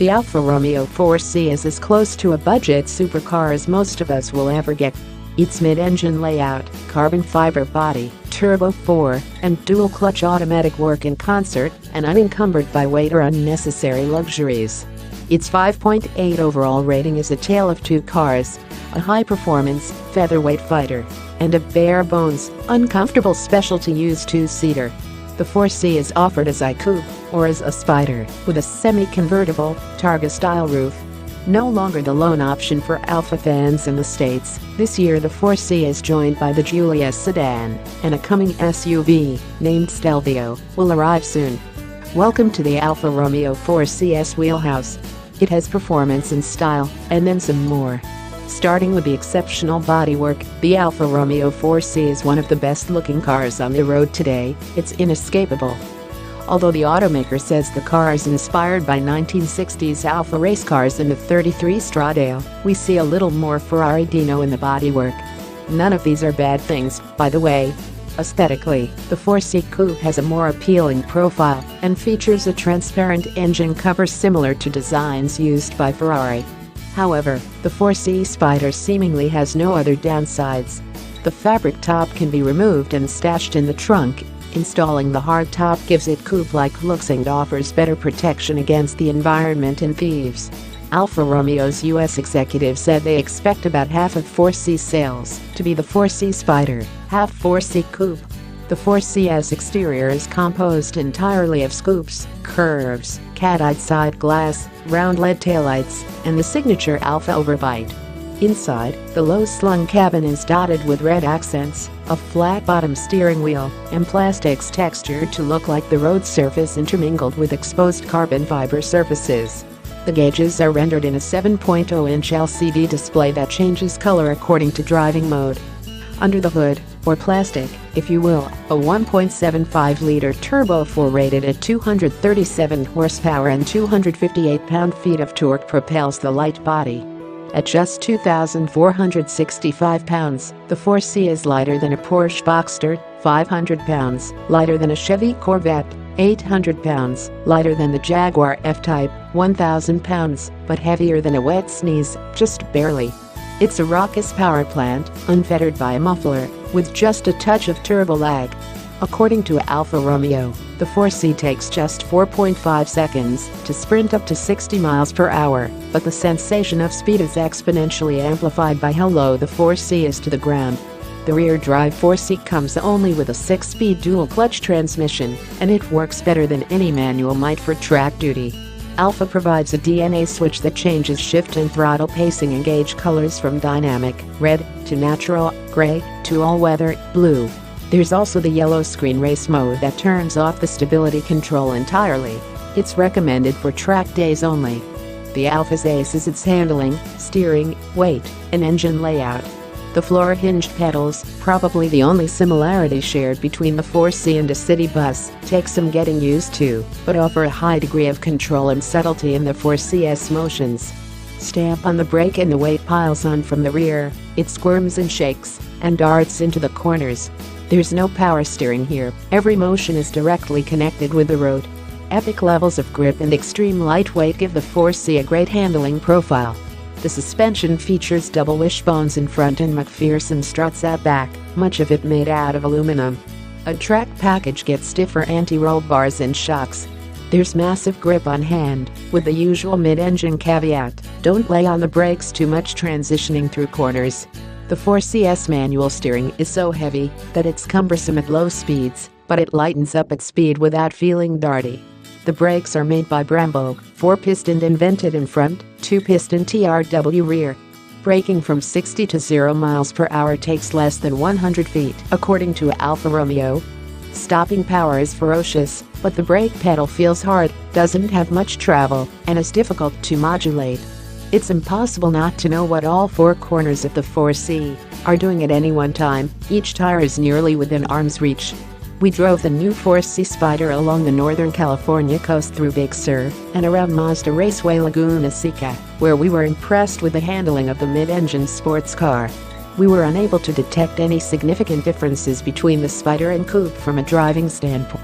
The Alfa Romeo 4C is as close to a budget supercar as most of us will ever get. Its mid-engine layout, carbon fiber body, turbo 4, and dual-clutch automatic work in concert and unencumbered by weight or unnecessary luxuries. Its 5.8 overall rating is a tale of two cars, a high-performance, featherweight fighter, and a bare-bones, uncomfortable specialty used two-seater. The 4C is offered as a coupe or as a Spider with a semi-convertible, Targa-style roof. No longer the lone option for Alfa fans in the States, this year the 4C is joined by the Giulia sedan, and a coming SUV, named Stelvio, will arrive soon. Welcome to the Alfa Romeo 4CS wheelhouse. It has performance and style, and then some more. Starting with the exceptional bodywork, the Alfa Romeo 4C is one of the best-looking cars on the road today. It's inescapable. Although the automaker says the car is inspired by 1960s Alfa race cars in the 33 Stradale, we see a little more Ferrari Dino in the bodywork. None of these are bad things, by the way. Aesthetically, the 4C Coupe has a more appealing profile and features a transparent engine cover similar to designs used by Ferrari. However, the 4C Spider seemingly has no other downsides. The fabric top can be removed and stashed in the trunk. Installing the hard top gives it coupe-like looks and offers better protection against the environment and thieves. Alfa Romeo's US executive said they expect about half of 4C sales to be the 4C Spider, half 4C Coupe. The 4CS exterior is composed entirely of scoops, curves, cat-eyed side glass, round LED taillights, and the signature Alfa overbite. Inside, the low-slung cabin is dotted with red accents, a flat-bottom steering wheel, and plastics textured to look like the road surface intermingled with exposed carbon fiber surfaces. The gauges are rendered in a 7.0-inch LCD display that changes color according to driving mode. Under the hood, or plastic, if you will, a 1.75-liter turbo 4 rated at 237 horsepower and 258 pound-feet of torque propels the light body. At just 2,465 pounds, the 4C is lighter than a Porsche Boxster, 500 pounds, lighter than a Chevy Corvette, 800 pounds, lighter than the Jaguar F-Type, 1,000 pounds, but heavier than a wet sneeze, just barely. It's a raucous power plant, unfettered by a muffler, with just a touch of turbo lag. According to Alfa Romeo, the 4C takes just 4.5 seconds to sprint up to 60 miles per hour, but the sensation of speed is exponentially amplified by how low the 4C is to the ground. The rear-drive 4C comes only with a 6-speed dual-clutch transmission, and it works better than any manual might for track duty. Alfa provides a DNA switch that changes shift and throttle pacing and gauge colors from dynamic, red, to natural, gray, to all-weather, blue. There's also the yellow screen race mode that turns off the stability control entirely. It's recommended for track days only. The Alfa's ace is its handling, steering, weight, and engine layout. The floor-hinged pedals, probably the only similarity shared between the 4C and a city bus, take some getting used to, but offer a high degree of control and subtlety in the 4CS motions. Stamp on the brake and the weight piles on from the rear, it squirms and shakes, and darts into the corners. There's no power steering here, every motion is directly connected with the road. Epic levels of grip and extreme lightweight give the 4C a great handling profile. The suspension features double wishbones in front and McPherson struts at back, much of it made out of aluminum. A track package gets stiffer anti-roll bars and shocks. There's massive grip on hand, with the usual mid-engine caveat: don't lay on the brakes too much transitioning through corners. The 4CS manual steering is so heavy that it's cumbersome at low speeds, but it lightens up at speed without feeling darty. The brakes are made by Brembo, 4-pistoned and vented in front, 2-piston TRW rear. Braking from 60 to 0 miles per hour takes less than 100 feet, according to Alfa Romeo. Stopping power is ferocious, but the brake pedal feels hard, doesn't have much travel, and is difficult to modulate. It's impossible not to know what all four corners of the 4C are doing at any one time. Each tire is nearly within arm's reach. We drove the new 4C Spider along the Northern California coast through Big Sur and around Mazda Raceway Laguna Seca, where we were impressed with the handling of the mid-engine sports car. We were unable to detect any significant differences between the Spider and Coupe from a driving standpoint.